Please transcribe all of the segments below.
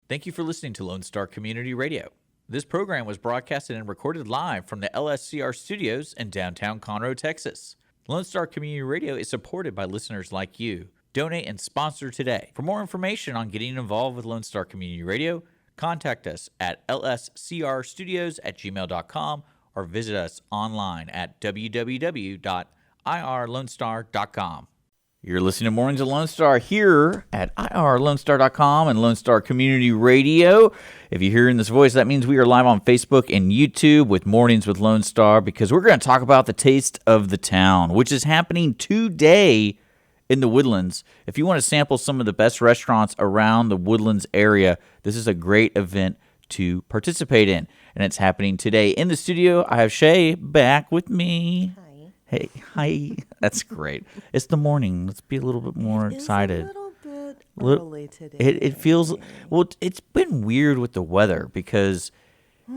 Thank you for listening to Lone Star Community Radio. This program was broadcasted and recorded live from the LSCR studios in downtown Conroe, Texas. Lone Star Community Radio is supported by listeners like you. Donate and sponsor today. For more information on getting involved with Lone Star Community Radio, contact us at lscrstudios@gmail.com or visit us online at www.irlonestar.com. You're listening to Mornings of Lone Star here at irlonestar.com and Lone Star Community Radio. If you're hearing this voice, that means we are live on Facebook and YouTube with Mornings with Lone Star, because we're going to talk about the Taste of the Town, which is happening today in the Woodlands. If you want to sample some of the best restaurants around the Woodlands area, this is a great event to participate in. And it's happening today. In the studio, I have Shay back with me. Hey, hi. That's great. It's the morning. Let's be a little bit more excited. It's a little bit early today. It feels, well, it's been weird with the weather because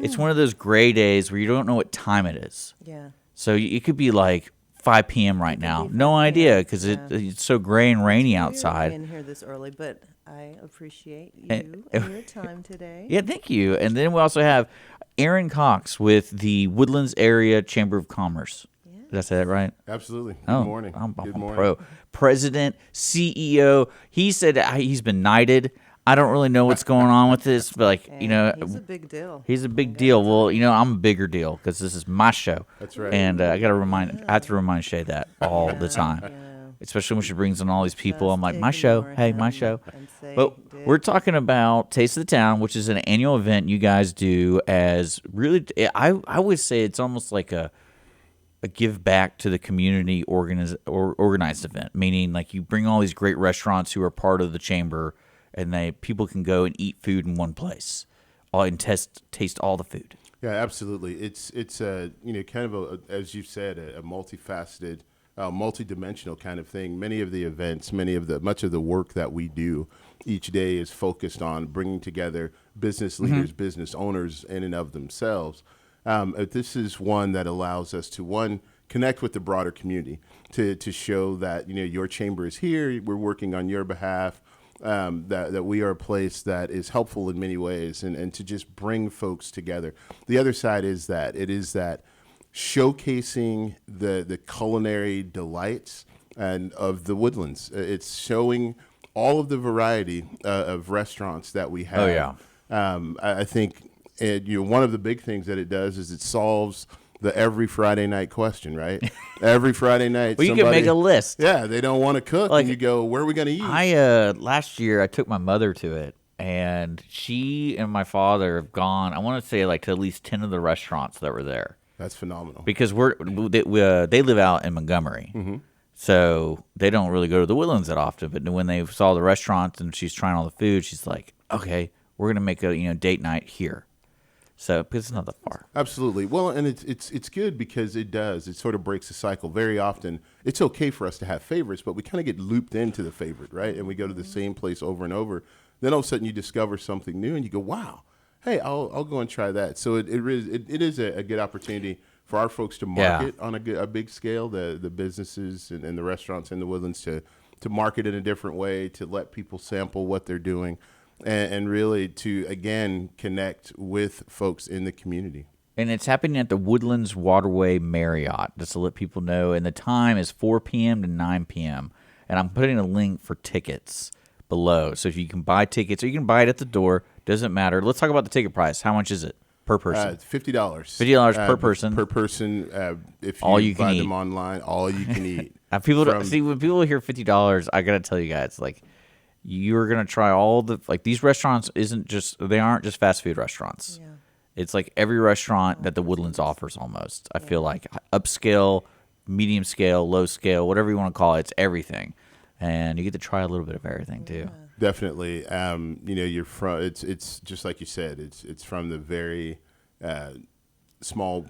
it's one of those gray days where you don't know what time it is. Yeah. So it could be like 5 p.m. right now. No idea because it's so gray and rainy outside. In here this early, but I appreciate you and your time today. Yeah, thank you. And then we also have Aaron Cox with the Woodlands Area Chamber of Commerce. Did I say that right? Absolutely. Good morning. I'm Good morning. pro. President, CEO. He said he's been knighted. I don't really know what's going on with this, but He's a big deal. He's a big deal. Well, I'm a bigger deal because this is my show. That's right. And I have to remind Shay that all the time. Yeah. Especially when she brings in all these people. I'm like, my show. Hey, my show. But Dick. we're talking about Taste of the Town, which is an annual event you guys do as really, I would say it's almost like a give back to the community organized event, meaning like you bring all these great restaurants who are part of the chamber, and people can go and eat food in one place, and taste all the food. Yeah, absolutely. It's kind of as you said, a multifaceted, multidimensional kind of thing. Many of the events, much of the work that we do each day is focused on bringing together business leaders, business owners in and of themselves. This is one that allows us to, connect with the broader community, to show that, your chamber is here, we're working on your behalf, that we are a place that is helpful in many ways, and to just bring folks together. The other side is that showcasing the culinary delights of the Woodlands. It's showing all of the variety of restaurants that we have. Oh, yeah. I think one of the big things that it does is it solves the every Friday night question, right? Every Friday night. Well, you can make a list. Yeah, they don't want to cook, and you go, where are we going to eat? Last year I took my mother to it, and she and my father have gone, I want to say like to at least 10 of the restaurants that were there. That's phenomenal. Because they live out in Montgomery. Mm-hmm. So they don't really go to the Woodlands that often. But when they saw the restaurants and she's trying all the food, she's like, okay, we're going to make a date night here. So, because it's not that far. Absolutely. Well, and it's good because it sort of breaks the cycle. Very often, it's okay for us to have favorites, but we kind of get looped into the favorite, right? And we go to the same place over and over. Then all of a sudden, you discover something new, and you go, wow, hey, I'll go and try that. So it is a good opportunity for our folks to market on a big scale, the businesses and the restaurants in the Woodlands to market in a different way, to let people sample what they're doing. And really to, again, connect with folks in the community. And it's happening at the Woodlands Waterway Marriott, just to let people know. And the time is 4 p.m. to 9 p.m. And I'm putting a link for tickets below. So if you can buy tickets, or you can buy it at the door, doesn't matter. Let's talk about the ticket price. How much is it per person? $50. $50 per person. Per person. If you buy them online, all you can eat. When people hear $50, I got to tell you guys, like, you're going to try all these restaurants they aren't just fast food restaurants. Yeah. It's like every restaurant that the Woodlands offers almost. I feel like upscale, medium scale, low scale, whatever you want to call it, it's everything. And you get to try a little bit of everything too. Definitely. You're from, it's just like you said, it's from the very small,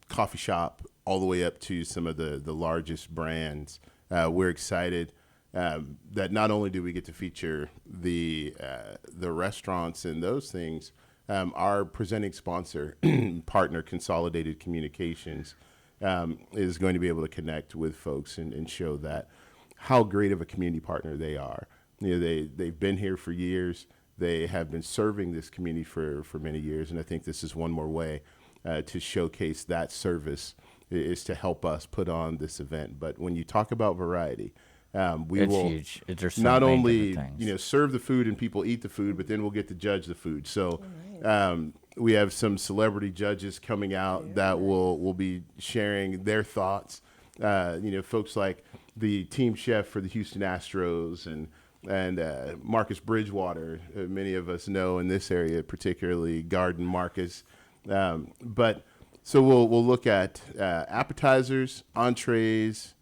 coffee shop all the way up to some of the largest brands. We're excited that not only do we get to feature the restaurants and those things, our presenting sponsor, partner, Consolidated Communications, is going to be able to connect with folks and show that how great of a community partner they are. They've been here for years. They have been serving this community for many years, and I think this is one more way to showcase that service is to help us put on this event. But when you talk about variety, we It's will huge. There's so not many only different things. serve the food and people eat the food, but then we'll get to judge the food. So we have some celebrity judges coming out that will be sharing their thoughts. Folks like the team chef for the Houston Astros and Marcus Bridgewater, many of us know in this area, particularly Garden Marcus. But so we'll look at appetizers, entrees,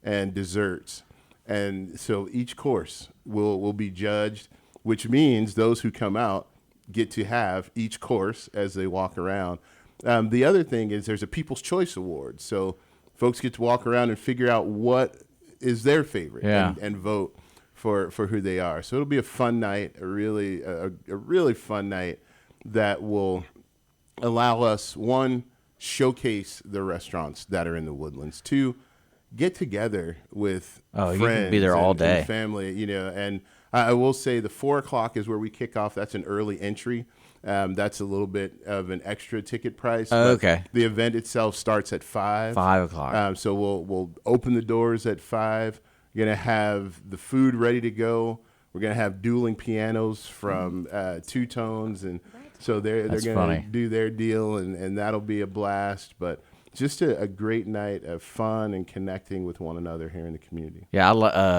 and desserts. And so each course will be judged, which means those who come out get to have each course as they walk around. The other thing is there's a People's Choice Award. So folks get to walk around and figure out what is their favorite and vote for who they are. So it'll be a fun night, a really fun night that will allow us, one, showcase the restaurants that are in the Woodlands, two, get together with friends you can be there all day. and family, and I will say the 4:00 is where we kick off. That's an early entry. That's a little bit of an extra ticket price. Okay. The event itself starts at 5. 5 o'clock. So we'll open the doors at 5. We're going to have the food ready to go. We're going to have dueling pianos from Two Tones. And so they're going to do their deal, and that'll be a blast. But just a great night of fun and connecting with one another here in the community. Yeah,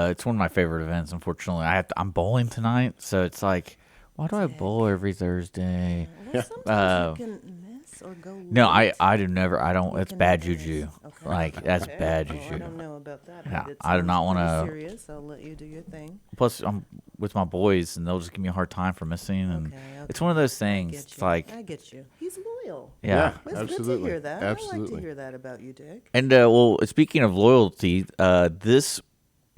it's one of my favorite events. Unfortunately, I'm bowling tonight, so it's like, why do I bowl every Thursday? Well, sometimes you can miss or go No, late. I do never. I don't. You It's can bad miss. juju. Okay. Like that's Okay. bad Well, I juju. don't know about that. Yeah, but it I do not sounds wanna- pretty serious. I'll let you do your thing. Plus, I'm with my boys, and they'll just give me a hard time for missing. And Okay, it's okay. one of those I things. get It's you. like, I get you. He's loyal. yeah. Well, it's good to Absolutely. hear that. I like to Absolutely. hear that about you, Dick. And well, speaking of loyalty, this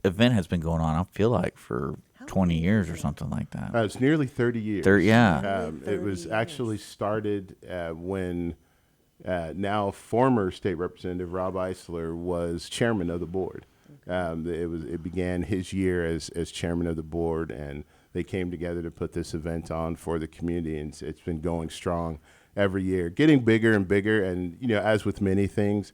event has been going on. I feel like for 20 years or something like that. It's nearly 30 years. Yeah. It was 30 actually years. started when now former state representative Rob Eisler was chairman of the board. It began his year as chairman of the board, and they came together to put this event on for the community, and it's been going strong every year, getting bigger and bigger, and as with many things,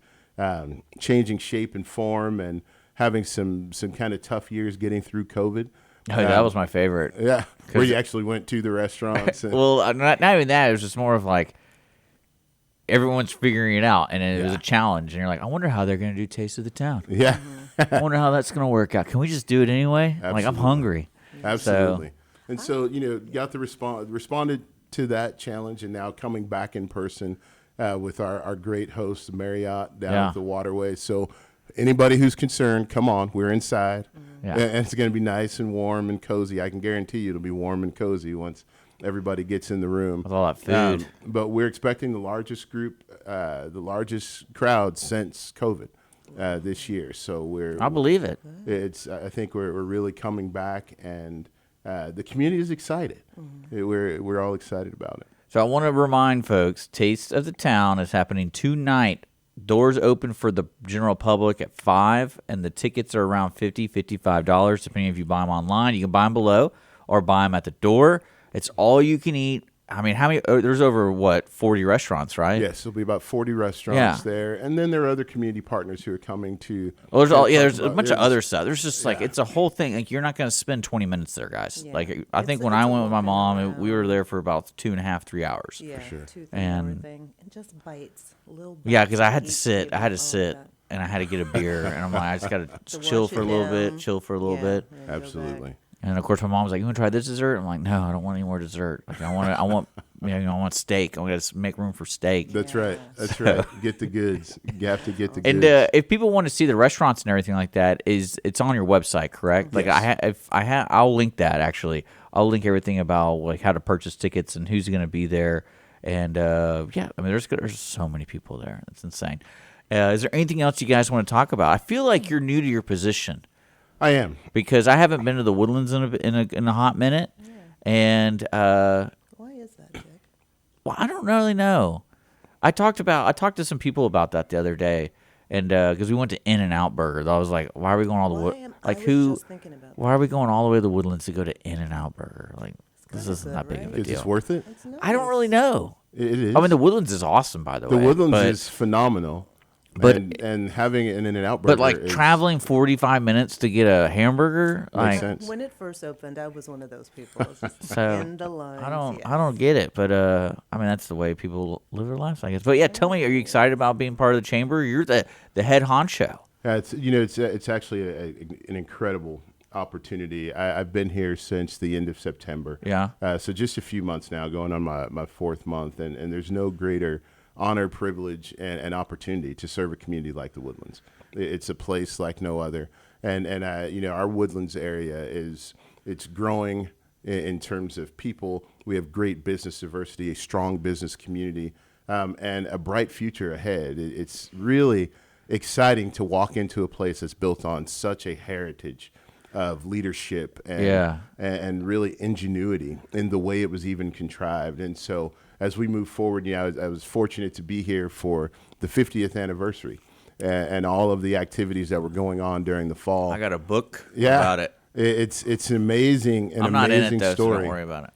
changing shape and form, and having some kind of tough years getting through COVID. Oh, that was my favorite. Yeah, where you actually went to the restaurants. And, Well, not even that. It was just more of like everyone's figuring it out, and it was a challenge. And you're like, I wonder how they're going to do Taste of the Town. yeah, I wonder how that's going to work out. Can we just do it anyway? Like, I'm Absolutely. hungry. absolutely. And so got the responded to that challenge, and now coming back in person with our great host Marriott down at the Waterway. So anybody who's concerned, come on, we're inside. Yeah. And it's going to be nice and warm and cozy. I can guarantee you it'll be warm and cozy once everybody gets in the room. With all that food. But we're expecting the largest group, the largest crowd since COVID this year. So I believe it. I think we're really coming back, and the community is excited. We're all excited about it. So I want to remind folks, Taste of the Town is happening tonight. Doors open for the general public at 5, and the tickets are around $55, depending if you buy them online. You can buy them below or buy them at the door. It's all you can eat. I mean, how many? There's over 40 restaurants, right? Yes, there'll be about 40 restaurants there, and then there are other community partners who are coming to. Well, there's a about- bunch of other stuff. There's just like it's a whole thing. Like you're not going to spend 20 minutes there, guys. Yeah. Like I think It's- when it's I a went with my walking mom, we around. were there for about 2.5, 3 hours. Yeah, sure. 2-3 And- hour thing. And just bites. Little bites. Yeah, because I had to each sit. I table, had to all of sit, that. and I had to get a beer, and I'm like, I just got to To chill wash for a it little bit, down. chill for a little Yeah, bit. and then go Absolutely. back. And of course, my mom was like, "You want to try this dessert?" I'm like, "No, I don't want any more dessert. Like, I want, I want steak. I got to make room for steak." That's right. That's right. Get the goods. You have to get the And goods. if people want to see the restaurants and everything like that, it's on your website, correct? Like Yes. I'll link that actually. I'll link everything about like how to purchase tickets and who's going to be there. And I mean, there's so many people there. It's insane. Is there anything else you guys want to talk about? I feel like you're new to your position I am. because I haven't been to the Woodlands in a hot minute, and Why is that, Dick? well, I don't really know. I talked to some people about that the other day, and because we went to In-N-Out Burger, I was like, why are we going all the way? I was just thinking about Why are we going all the way to the Woodlands to go to In-N-Out Burger? Like, This isn't that big of a Is deal. this worth it? It's nice. I don't really know. It is. I mean, the Woodlands is awesome, by the way. The Woodlands but, is phenomenal. but- and having an In-N-Out burger but like is, traveling 45 minutes to get a hamburger, Makes like sense. When it first opened, I was one of those people. Just So, in the line. I don't get it, but I mean that's the way people live their lives, I guess. But yeah, tell me, are you excited about being part of the chamber? You're the head honcho. it's actually an incredible opportunity. I've been here since the end of September. Yeah. So just a few months now, going on my fourth month, and there's no greater honor, privilege, and opportunity to serve a community like the Woodlands. It's a place like no other, and our Woodlands area it's growing in terms of people. We have great business diversity, a strong business community, and a bright future ahead. It's really exciting to walk into a place that's built on such a heritage of leadership and really ingenuity in the way it was even contrived. And so as we move forward, I was fortunate to be here for the 50th anniversary and all of the activities that were going on during the fall. I got a book about it. It's an amazing, I'm not in amazing it though, story. so don't worry about it.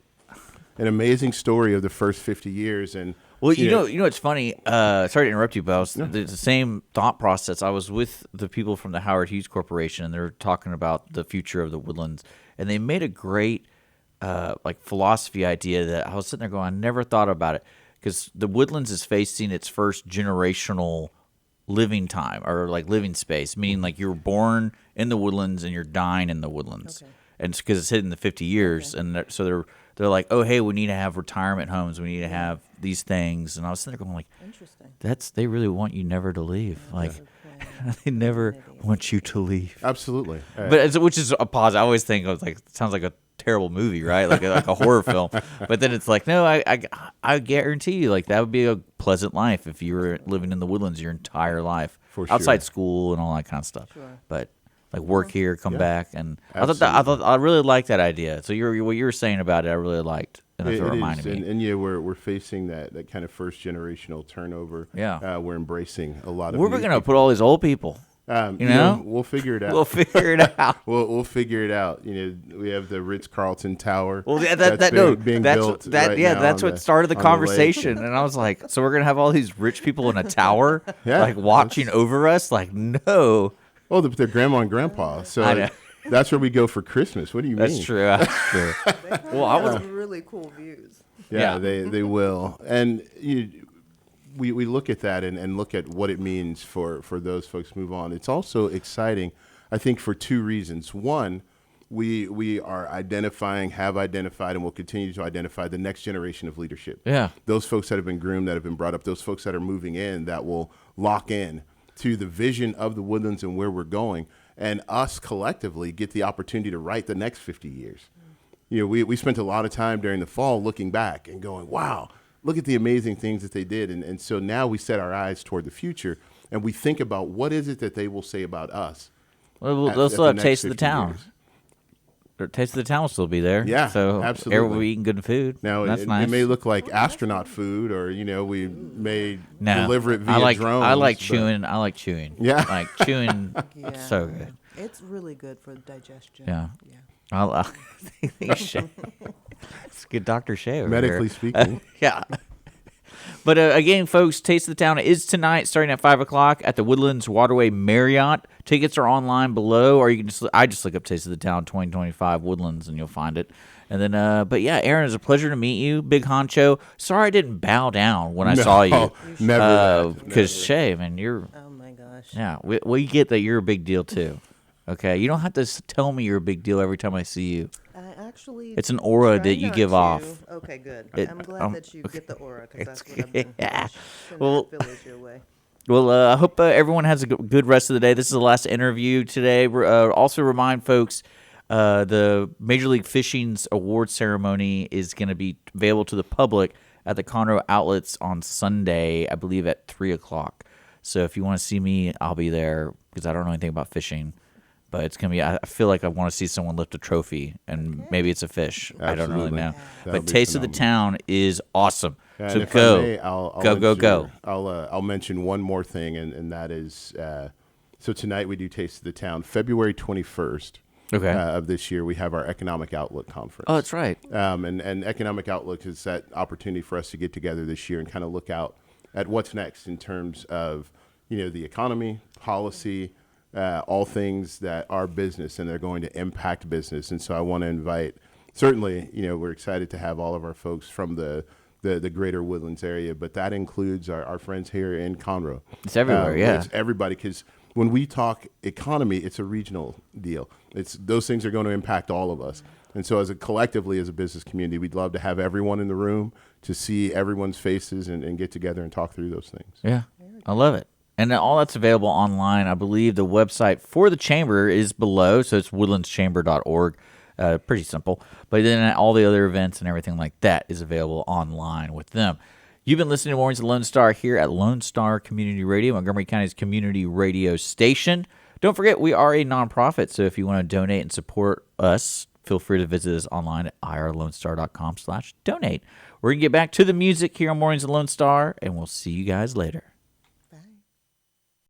An amazing story of the first 50 years. And Well, you know, it's funny. Sorry to interrupt you, but it's the same thought process. I was with the people from the Howard Hughes Corporation, and they're talking about the future of the Woodlands, and they made a great philosophy idea that I was sitting there going, I never thought about it, because the Woodlands is facing its first generational living time or like living space, meaning like you were born in the Woodlands and you're dying in the Woodlands, and it's because it's hitting the 50 years, and so they're like, oh, hey, we need to have retirement homes. We need to have these things. And I was sitting there going like, Interesting. they really want you never to leave. Like, they never want you to leave. absolutely. But which is a pause. I always think of like, it sounds like a terrible movie, right? Like a horror film. But then it's like, no, I guarantee you, like that would be a pleasant life if you were living in the Woodlands your entire life, For sure. outside school and all that kind of stuff. Sure. But like work here, come back, and Absolutely. I really liked that idea. So what you were saying about it, I really liked, and that's what It reminded is. me. And yeah, we're facing that kind of first generational turnover. Yeah. We're embracing a lot of. Where are we new gonna people. put all these old people? You know? we'll figure it out. We'll figure it out. We'll figure it out. We have the Ritz-Carlton Tower. Well, yeah, that's that's being built right now that's on what started the on lake. conversation, and I was like, so we're gonna have all these rich people in a tower, Yeah, like watching over us, like no, Oh, their grandma and grandpa. So I know. that's where we go for Christmas. What do you mean? that's true. That's true. Well, I was really cool views. Yeah, Yeah. they will. And we look at that and look at what it means for those folks to move on. It's also exciting, I think, for two reasons. One, we are have identified, and will continue to identify the next generation of leadership. Yeah. Those folks that have been groomed, that have been brought up, those folks that are moving in, that will lock in to the vision of the Woodlands and where we're going, and us collectively get the opportunity to write the next 50 years. We spent a lot of time during the fall looking back and going, wow, look at the amazing things that they did. And so now we set our eyes toward the future, and we think about what is it that they will say about us. Well, at- they'll at still the have next Taste of the 50 Town. years. Or Taste of the Town will still be there. Yeah, so absolutely. everyone will be eating good food. Now, that's it nice. may look like astronaut food, or, we may No, deliver it via I like drones. I like but- chewing. I like chewing. Yeah. like chewing. Yeah. So good. It's really good for digestion. Yeah. Yeah. I think Shay. It's good, Dr. Shay over Medically here. speaking. Yeah. But again, folks, Taste of the Town is tonight, starting at 5 o'clock at the Woodlands Waterway Marriott. Tickets are online below, or you can just look up Taste of the Town 2025 Woodlands, and you'll find it. And then, but yeah, Aaron, it's a pleasure to meet you, Big Honcho. Sorry I didn't bow down when I saw you, Never. because Shay, man, you're Oh my gosh. yeah. We get that you're a big deal too. Okay, you don't have to tell me you're a big deal every time I see you. I actually. It's an aura try that you not give to. off. Okay, good. It- I'm glad that you get the aura, because that's what I've been yeah. sending Well- feelers your way. Well, I hope everyone has a good rest of the day. This is the last interview today. Also remind folks, the Major League Fishing's award ceremony is going to be available to the public at the Conroe outlets on Sunday, I believe at 3 o'clock. So if you want to see me, I'll be there, because I don't know anything about fishing. But it's going to be, I feel like I want to see someone lift a trophy, and maybe it's a fish. I don't really Absolutely. know. That'll But be Taste of the phenomenal. Town is awesome. And So if I go. may, I'll Go. I'll mention one more thing, and that is, so tonight we do Taste of the Town, February 21st. of this year, we have our Economic Outlook Conference. Oh, that's right. And Economic Outlook is that opportunity for us to get together this year and kind of look out at what's next in terms of, the economy, policy, all things that are business and they're going to impact business. And so I want to invite, certainly, we're excited to have all of our folks from the greater Woodlands area, but that includes our friends here in Conroe. It's everywhere, yeah. It's everybody, because when we talk economy, it's a regional deal. Those things are going to impact all of us. And so collectively as a business community, we'd love to have everyone in the room to see everyone's faces and get together and talk through those things. Yeah, I love it. And all that's available online. I believe the website for the chamber is below, so it's woodlandschamber.org. Pretty simple. But then all the other events and everything like that is available online with them. You've been listening to Mornings of Lone Star here at Lone Star Community Radio, Montgomery County's community radio station. Don't forget, we are a nonprofit, so if you want to donate and support us, feel free to visit us online at irlonestar.com/donate. We're going to get back to the music here on Mornings of Lone Star, and we'll see you guys later.